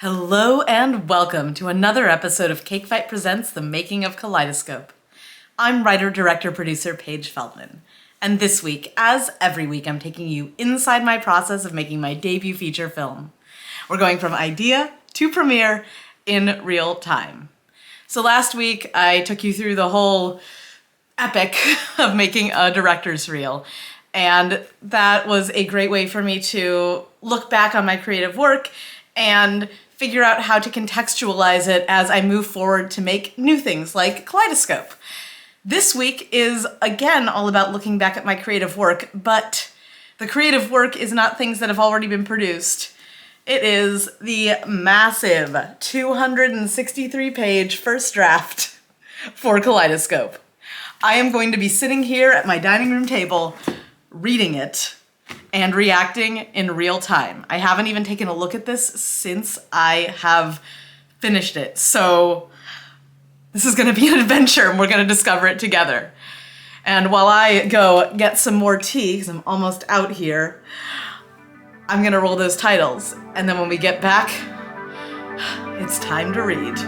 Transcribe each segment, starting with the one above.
Hello and welcome to another episode of Cake Fight Presents The Making of Kaleidoscope. I'm writer, director, producer Paige Feldman. And this week, as every week, I'm taking you inside my process of making my debut feature film. We're going from idea to premiere in real time. So last week, I took you through the whole epic of making a director's reel. And that was a great way for me to look back on my creative work and figure out how to contextualize it as I move forward to make new things like Kaleidoscope. This week is, again, all about looking back at my creative work, but the creative work is not things that have already been produced. It is the massive 263-page first draft for Kaleidoscope. I am going to be sitting here at my dining room table, reading it, and reacting in real time. I haven't even taken a look at this since I have finished it. So this is gonna be an adventure and we're gonna discover it together. And while I go get some more tea, because I'm almost out here, I'm gonna roll those titles. And then when we get back, it's time to read.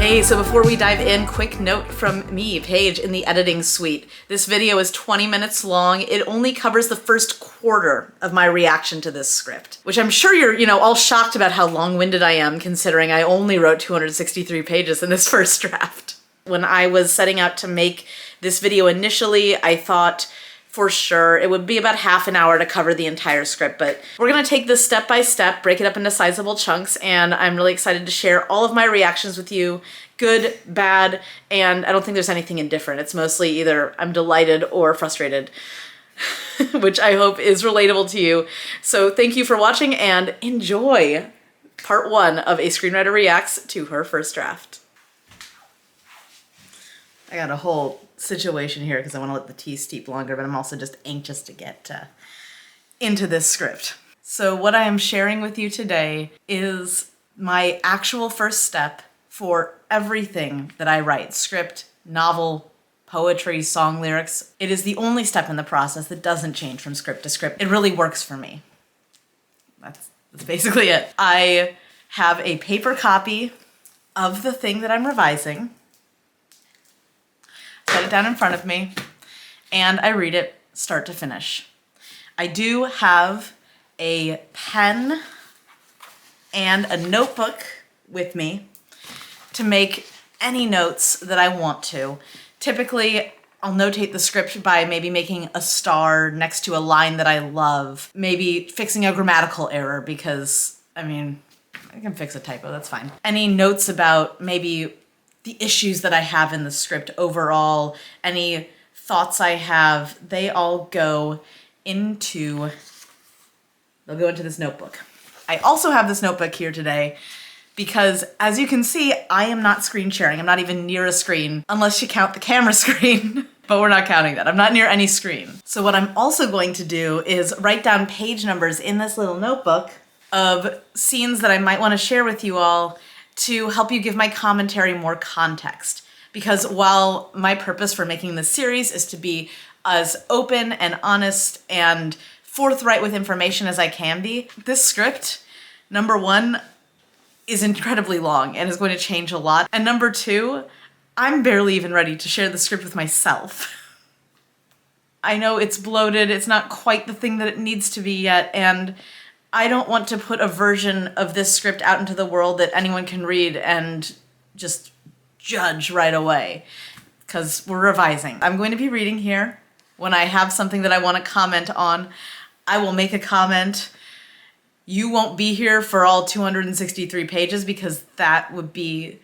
Hey, so before we dive in, quick note from me, Paige, in the editing suite. This video is 20 minutes long. It only covers the first quarter of my reaction to this script, which I'm sure you're, all shocked about how long-winded I am, considering I only wrote 263 pages in this first draft. When I was setting out to make this video initially, I thought for sure it would be about half an hour to cover the entire script, but we're gonna take this step by step, break it up into sizable chunks, and I'm really excited to share all of my reactions with you, good, bad, and I don't think there's anything indifferent. It's mostly either I'm delighted or frustrated, which I hope is relatable to you. So thank you for watching and enjoy part one of A Screenwriter Reacts to her first draft. I got a whole situation here because I want to let the tea steep longer, but I'm also just anxious to get into this script. So what I am sharing with you today is my actual first step for everything that I write: script, novel, poetry, song lyrics. It is the only step in the process that doesn't change from script to script. It really works for me. That's basically it. I have a paper copy of the thing that I'm revising. Set it down in front of me, and I read it start to finish. I do have a pen and a notebook with me to make any notes that I want to. Typically, I'll notate the script by maybe making a star next to a line that I love, maybe fixing a grammatical error because, I can fix a typo, that's fine. Any notes about maybe the issues that I have in the script overall, any thoughts I have, they all go into this notebook. I also have this notebook here today because, as you can see, I am not screen sharing. I'm not even near a screen, unless you count the camera screen, but we're not counting that. I'm not near any screen. So what I'm also going to do is write down page numbers in this little notebook of scenes that I might want to share with you all to help you give my commentary more context. Because while my purpose for making this series is to be as open and honest and forthright with information as I can be, this script, number one, is incredibly long and is going to change a lot. And number two, I'm barely even ready to share the script with myself. I know it's bloated, it's not quite the thing that it needs to be yet, and I don't want to put a version of this script out into the world that anyone can read and just judge right away, because we're revising. I'm going to be reading here. When I have something that I want to comment on, I will make a comment. You won't be here for all 263 pages because that would be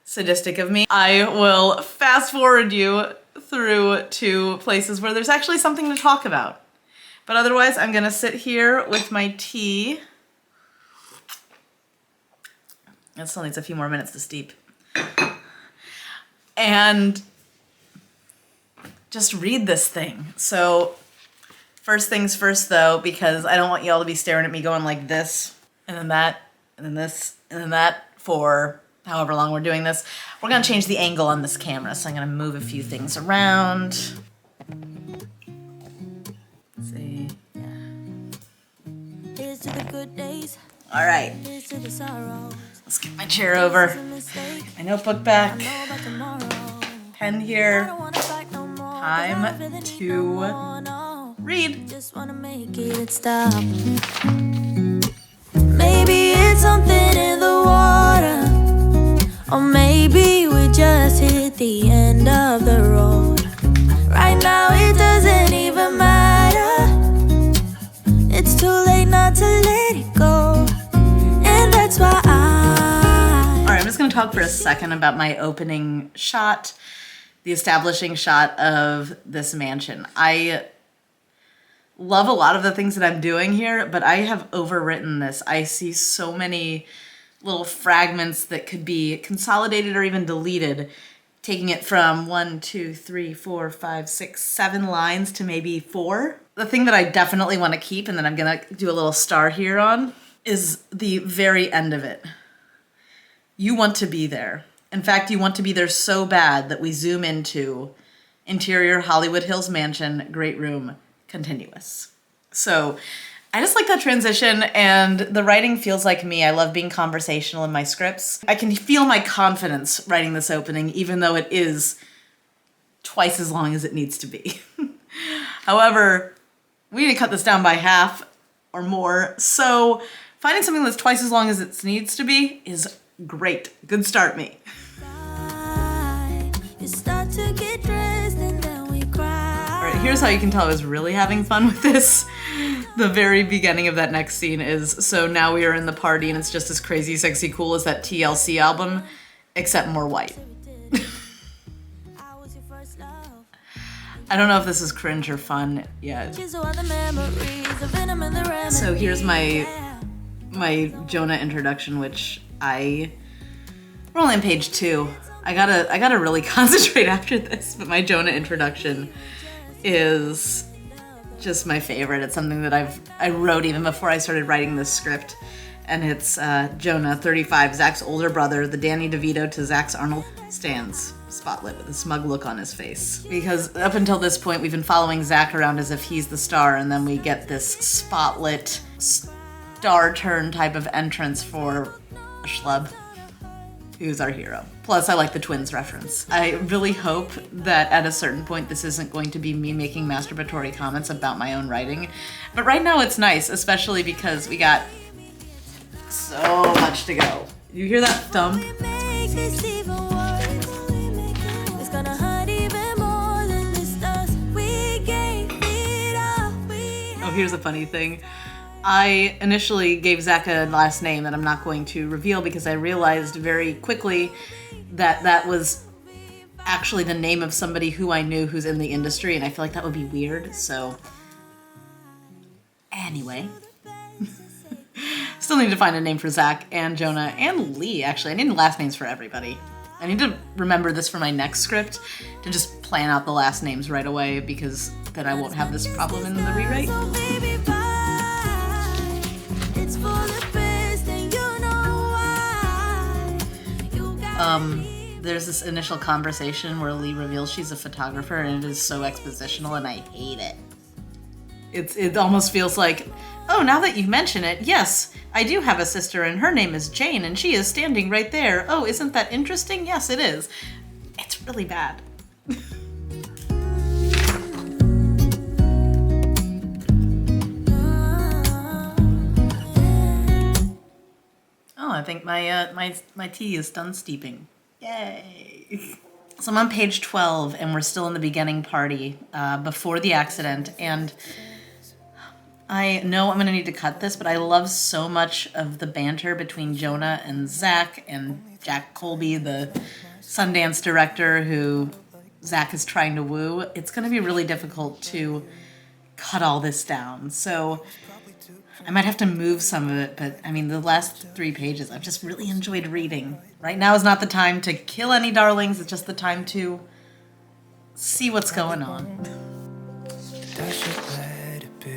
sadistic of me. I will fast forward you through to places where there's actually something to talk about. But otherwise, I'm gonna sit here with my tea. It still needs a few more minutes to steep. And just read this thing. So first things first though, because I don't want y'all to be staring at me going like this, and then that, and then this, and then that for however long we're doing this. We're gonna change the angle on this camera, so I'm gonna move a few things around. Let's see, yeah. Here's to the good days. All right. Here's to the sorrows. Let's get my chair over. Get my notebook back. Pen here. Time to read. Just wanna make it stop. Maybe it's something in the water. Or maybe we just hit the end of the road. Right now it doesn't even matter. It's too late not to let it go. And that's why Alright, I'm just gonna talk for a second about my opening shot, the establishing shot of this mansion. I love a lot of the things that I'm doing here, but I have overwritten this. I see so many little fragments that could be consolidated or even deleted, taking it from 1, 2, 3, 4, 5, 6, 7 lines to maybe 4. The thing that I definitely want to keep, and that I'm gonna do a little star here on, is the very end of it. You want to be there. In fact, you want to be there so bad that we zoom into interior Hollywood Hills mansion, great room, continuous. So I just like that transition, and the writing feels like me. I love being conversational in my scripts. I can feel my confidence writing this opening, even though it is twice as long as it needs to be. However, we need to cut this down by half or more, so finding something that's twice as long as it needs to be is great. Good start, me. Alright, here's how you can tell I was really having fun with this. The very beginning of that next scene is, so now we are in the party and it's just as crazy, sexy, cool as that TLC album, except more white. I don't know if this is cringe or fun yet. So here's my Jonah introduction, which we're only on page 2. I gotta really concentrate after this, but my Jonah introduction is just my favorite. It's something that I wrote even before I started writing this script, and it's Jonah, 35, Zach's older brother, the Danny DeVito to Zach's Arnold, stands spotlit with a smug look on his face. Because up until this point, we've been following Zach around as if he's the star, and then we get this spotlit star turn type of entrance for a schlub who's our hero. Plus, I like the twins reference. I really hope that at a certain point this isn't going to be me making masturbatory comments about my own writing. But right now it's nice, especially because we got so much to go. You hear that thump? Oh, here's a funny thing. I initially gave Zach a last name that I'm not going to reveal because I realized very quickly that that was actually the name of somebody who I knew who's in the industry, and I feel like that would be weird, so anyway. Still need to find a name for Zach and Jonah and Lee, actually. I need last names for everybody. I need to remember this for my next script, to just plan out the last names right away, because then I won't have this problem in the rewrite. There's this initial conversation where Lee reveals she's a photographer, and it is so expositional, and I hate it. It almost feels like, oh, now that you mention it, yes, I do have a sister, and her name is Jane, and she is standing right there. Oh, isn't that interesting? Yes, it is. It's really bad. Oh, I think my tea is done steeping. Yay! So I'm on page 12, and we're still in the beginning party, before the accident, and I know I'm going to need to cut this, but I love so much of the banter between Jonah and Zach and Jack Colby, the Sundance director who Zach is trying to woo. It's going to be really difficult to cut all this down. So I might have to move some of it, but I mean, the last 3 pages I've just really enjoyed reading. Right now is not the time to kill any darlings, it's just the time to see what's going on. I should let it be,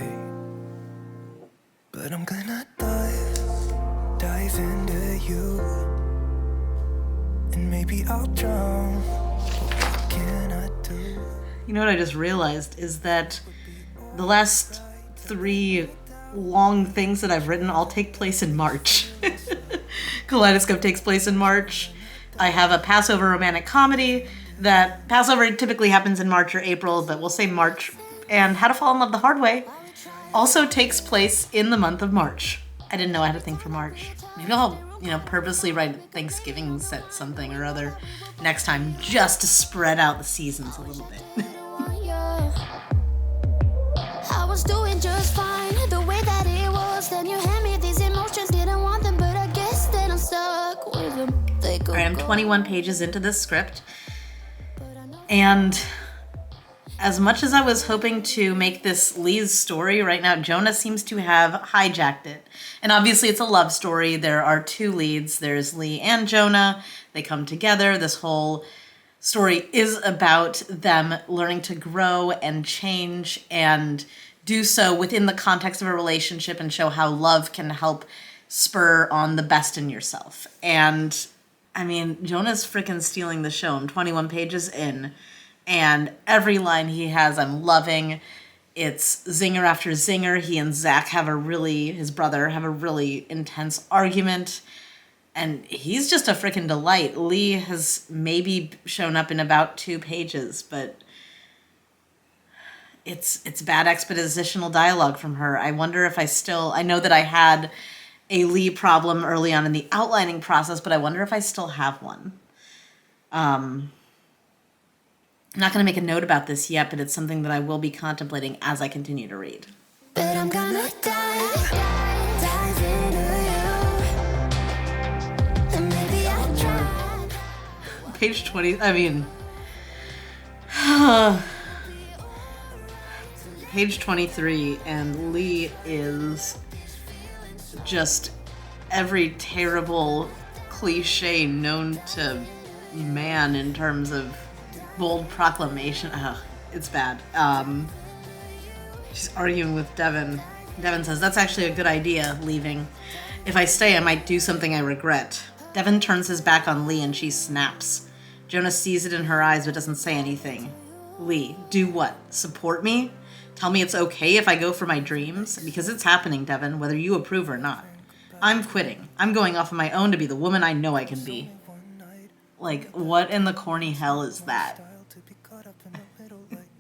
but I'm gonna dive into you, and maybe I'll drown. What can I do? You know what I just realized is that the last 3 long things that I've written all take place in March. Kaleidoscope takes place in March. I have a Passover romantic comedy that Passover typically happens in March or April, but we'll say March. And How to Fall in Love the Hard Way also takes place in the month of March. I didn't know I had a thing for March. Maybe I'll, purposely write Thanksgiving set something or other next time just to spread out the seasons a little bit. I was doing just fine the way that it was. Then you hand me these emotions, didn't want them, but I guess that I'm stuck with them. All right, I'm 21 pages into this script, and as much as I was hoping to make this Lee's story, right now Jonah seems to have hijacked it. And obviously it's a love story. There are 2 leads. There's Lee and Jonah. They come together. This whole story is about them learning to grow and change and do so within the context of a relationship and show how love can help spur on the best in yourself. And I mean, Jonah's freaking stealing the show. I'm 21 pages in, and every line he has, I'm loving. It's zinger after zinger. He and Zach his brother, have a really intense argument. And he's just a freaking delight. Lee has maybe shown up in about 2 pages, but it's bad expositional dialogue from her. I wonder if I know that I had a Lee problem early on in the outlining process, but I wonder if I still have one. I'm not going to make a note about this yet, but it's something that I will be contemplating as I continue to read. But I'm gonna dive into you, and maybe I'll try. Page 20, page 23, and Lee is just every terrible cliche known to man in terms of bold proclamation. It's bad. She's arguing with Devin. Devin says, "That's actually a good idea, leaving. If I stay, I might do something I regret." Devin turns his back on Lee and she snaps. Jonah sees it in her eyes but doesn't say anything. Lee, do what? Support me? Tell me it's okay if I go for my dreams? Because it's happening, Devin, whether you approve or not. I'm quitting. I'm going off on my own to be the woman I know I can be. Like, what in the corny hell is that?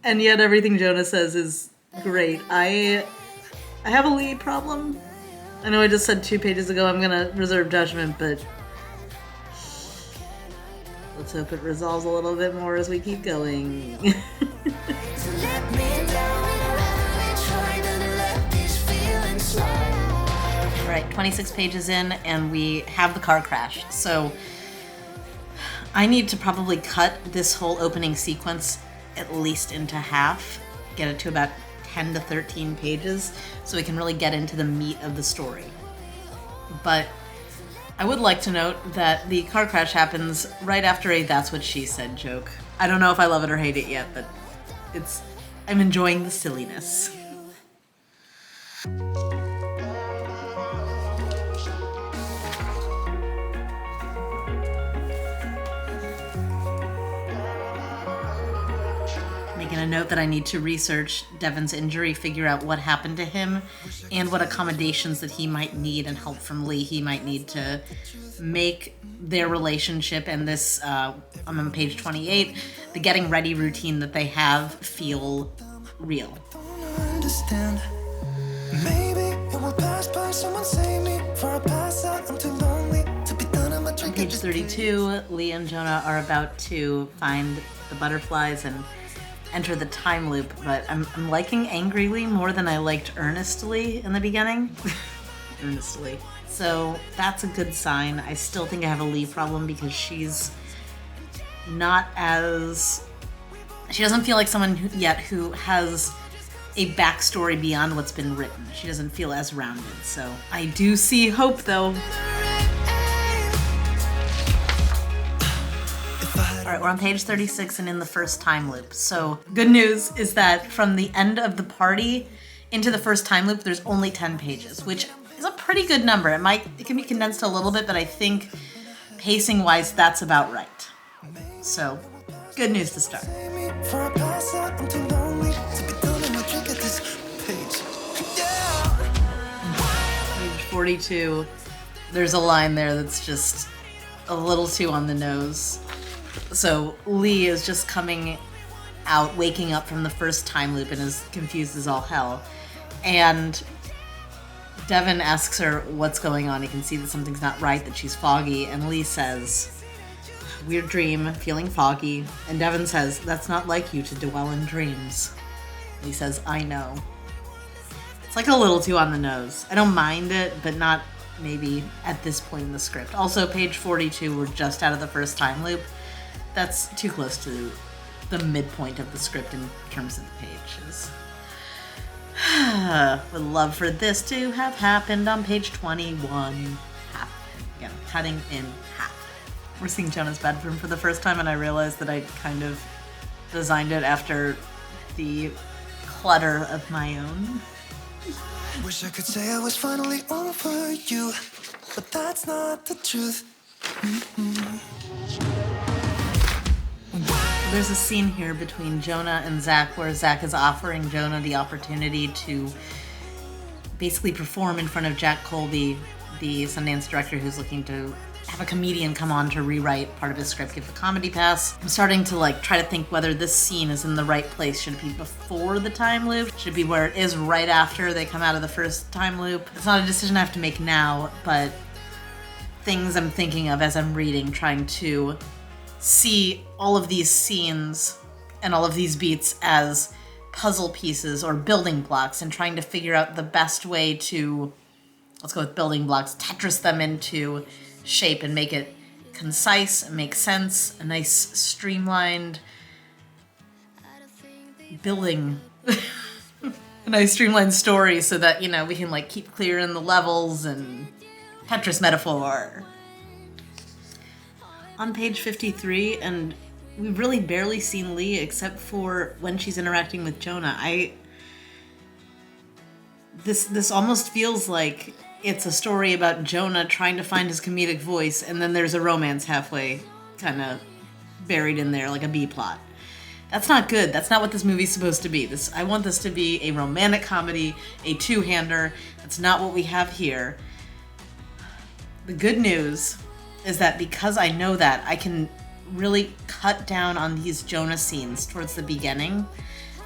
And yet everything Jonah says is great. I have a Lee problem. I know I just said 2 pages ago I'm gonna reserve judgment, but let's hope it resolves a little bit more as we keep going. All right, 26 pages in, and we have the car crash. So I need to probably cut this whole opening sequence at least into half, get it to about 10 to 13 pages, so we can really get into the meat of the story. But I would like to note that the car crash happens right after a "that's what she said" joke. I don't know if I love it or hate it yet, but I'm enjoying the silliness. Making a note that I need to research Devin's injury, figure out what happened to him, and what accommodations that he might need and help from Lee he might need to make their relationship and this, I'm on page 28, the getting ready routine that they have feel real. Understand. Maybe it will pass by. Someone save me for a pass out. I'm too lonely to be done. I'm a On page 32, Lee and Jonah are about to find the butterflies and enter the time loop, but I'm liking angrily more than I liked earnestly in the beginning. Earnestly. So that's a good sign. I still think I have a Lee problem because she's not as... She doesn't feel like someone yet who has a backstory beyond what's been written. She doesn't feel as rounded. So I do see hope, though. All right, we're on page 36 and in the first time loop. So good news is that from the end of the party into the first time loop, there's only 10 pages, which is a pretty good number. It can be condensed a little bit, but I think pacing-wise, that's about right. So good news to start. Page 42, there's a line there that's just a little too on the nose. So Lee is just coming out, waking up from the first time loop and is confused as all hell. And Devin asks her what's going on. He can see that something's not right, that she's foggy. And Lee says, weird dream, feeling foggy. And Devin says, that's not like you to dwell in dreams. Lee says, I know. It's like a little too on the nose. I don't mind it, but not maybe at this point in the script. Also, page 42, we're just out of the first time loop. That's too close to the midpoint of the script in terms of the pages. Would love for this to have happened on page 21. Again, cutting in half. We're seeing Jonah's bedroom for the first time, and I realized that I kind of designed it after the clutter of my own. Wish I could say I was finally over you, but that's not the truth. There's a scene here between Jonah and Zach where Zach is offering Jonah the opportunity to basically perform in front of Jack Colby, the Sundance director who's looking to have a comedian come on to rewrite part of his script, give the comedy pass. I'm starting to try to think whether this scene is in the right place. Should it be before the time loop? Should it be where it is right after they come out of the first time loop? It's not a decision I have to make now, but things I'm thinking of as I'm reading, trying to see all of these scenes and all of these beats as puzzle pieces or building blocks and trying to figure out the best way to, let's go with building blocks, Tetris them into shape and make it concise and make sense, a nice streamlined building, a nice streamlined story so that, we can keep clear in the levels and Tetris metaphor. On page 53, and we've really barely seen Lee except for when she's interacting with Jonah. This almost feels like it's a story about Jonah trying to find his comedic voice, and then there's a romance halfway kind of buried in there, like a B plot. That's not good. That's not what this movie's supposed to be. I want this to be a romantic comedy, a two-hander. That's not what we have here. The good news is that because I know that, I can really cut down on these Jonah scenes towards the beginning,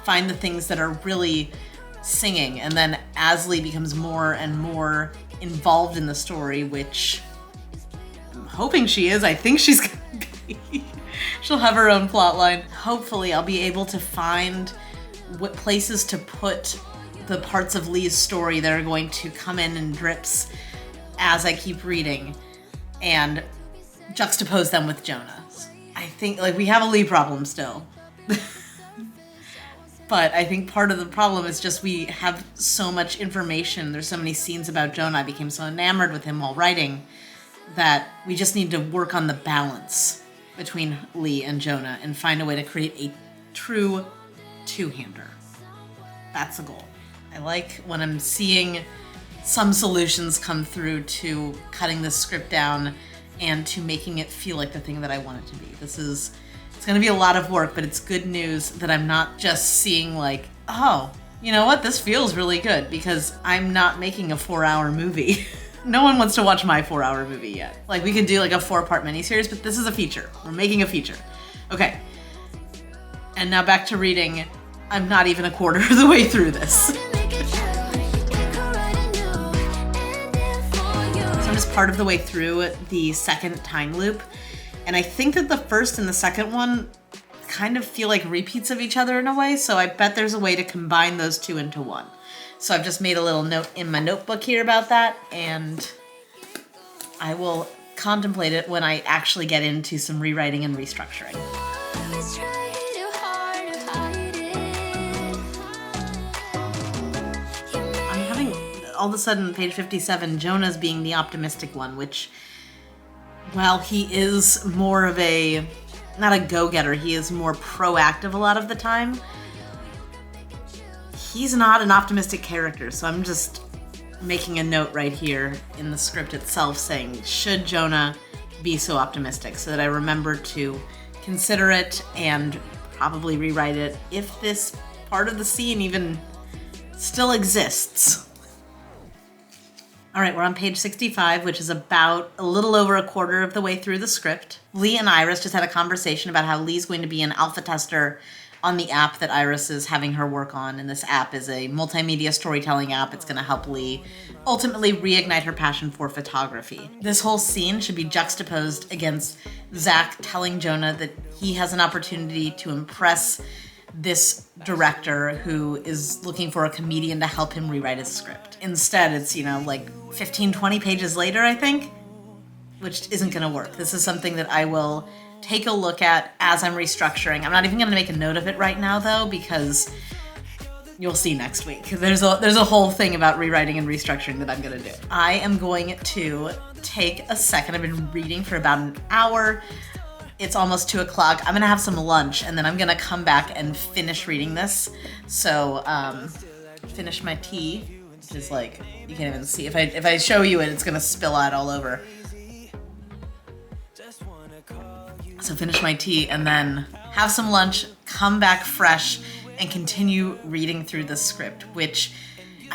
find the things that are really singing, and then as Lee becomes more and more involved in the story, which I'm hoping she is, I think she's gonna be. She'll have her own plot line. Hopefully I'll be able to find what places to put the parts of Lee's story that are going to come in drips as I keep reading and juxtapose them with Jonah's. I think we have a Lee problem still. But I think part of the problem is just we have so much information. There's so many scenes about Jonah. I became so enamored with him while writing that we just need to work on the balance between Lee and Jonah and find a way to create a true two-hander. That's the goal. I like when I'm seeing some solutions come through to cutting this script down and to making it feel like the thing that I want it to be. It's gonna be a lot of work, but it's good news that I'm not just seeing oh, you know what, this feels really good, because I'm not making a 4-hour movie. No one wants to watch my 4-hour movie yet. We could do a 4-part miniseries, but this is a feature. We're making a feature. Okay. And now back to reading. I'm not even a quarter of the way through this. So I'm just part of the way through the second time loop. And I think that the first and the second one kind of feel like repeats of each other in a way, so I bet there's a way to combine those two into one. So I've just made a little note in my notebook here about that, and I will contemplate it when I actually get into some rewriting and restructuring. I'm having, all of a sudden, page 57, Jonah's being the optimistic one, which, while he is more of a, not a go-getter, he is more proactive a lot of the time, he's not an optimistic character, so I'm just making a note right here in the script itself saying, should Jonah be so optimistic, so that I remember to consider it and probably rewrite it if this part of the scene even still exists. All right, we're on page 65, which is about a little over a quarter of the way through the script. Lee and Iris just had a conversation about how Lee's going to be an alpha tester on the app that Iris is having her work on, and this app is a multimedia storytelling app. It's going to help Lee ultimately reignite her passion for photography. This whole scene should be juxtaposed against Zach telling Jonah that he has an opportunity to impress this director who is looking for a comedian to help him rewrite his script. Instead, it's, like 15, 20 pages later, I think, which isn't going to work. This is something that I will take a look at as I'm restructuring. I'm not even going to make a note of it right now, though, because you'll see next week. There's a whole thing about rewriting and restructuring that I'm going to do. I am going to take a second. I've been reading for about an hour. It's almost 2 o'clock. I'm going to have some lunch, and then I'm going to come back and finish reading this. So, finish my tea, which is like, you can't even see. If I show you it, it's going to spill out all over. So finish my tea and then have some lunch, come back fresh, and continue reading through the script, which,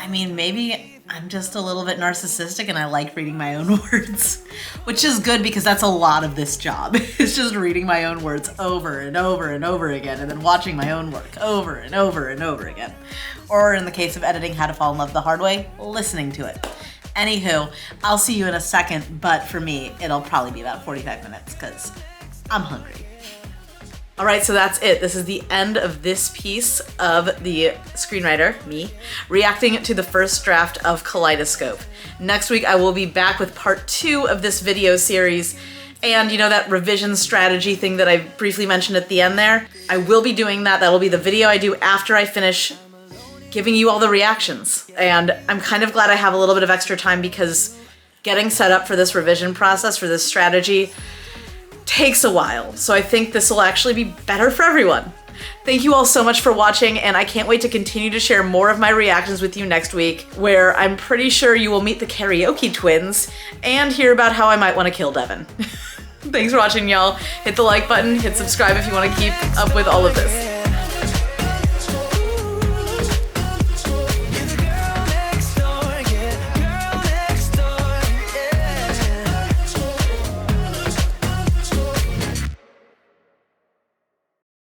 maybe I'm just a little bit narcissistic and I like reading my own words, which is good because that's a lot of this job. It's just reading my own words over and over and over again, and then watching my own work over and over and over again. Or in the case of editing How to Fall in Love the Hard Way, listening to it. Anywho, I'll see you in a second, but for me, it'll probably be about 45 minutes because I'm hungry. All right, so that's it. This is the end of this piece of the screenwriter, me, reacting to the first draft of Kaleidoscope. Next week, I will be back with part 2 of this video series. And that revision strategy thing that I briefly mentioned at the end there, I will be doing that. That'll be the video I do after I finish giving you all the reactions. And I'm kind of glad I have a little bit of extra time because getting set up for this revision process, for this strategy, takes a while, so I think this will actually be better for everyone. Thank you all so much for watching, and I can't wait to continue to share more of my reactions with you next week, where I'm pretty sure you will meet the karaoke twins and hear about how I might want to kill Devin. Thanks for watching, y'all. Hit the like button, hit subscribe if you want to keep up with all of this.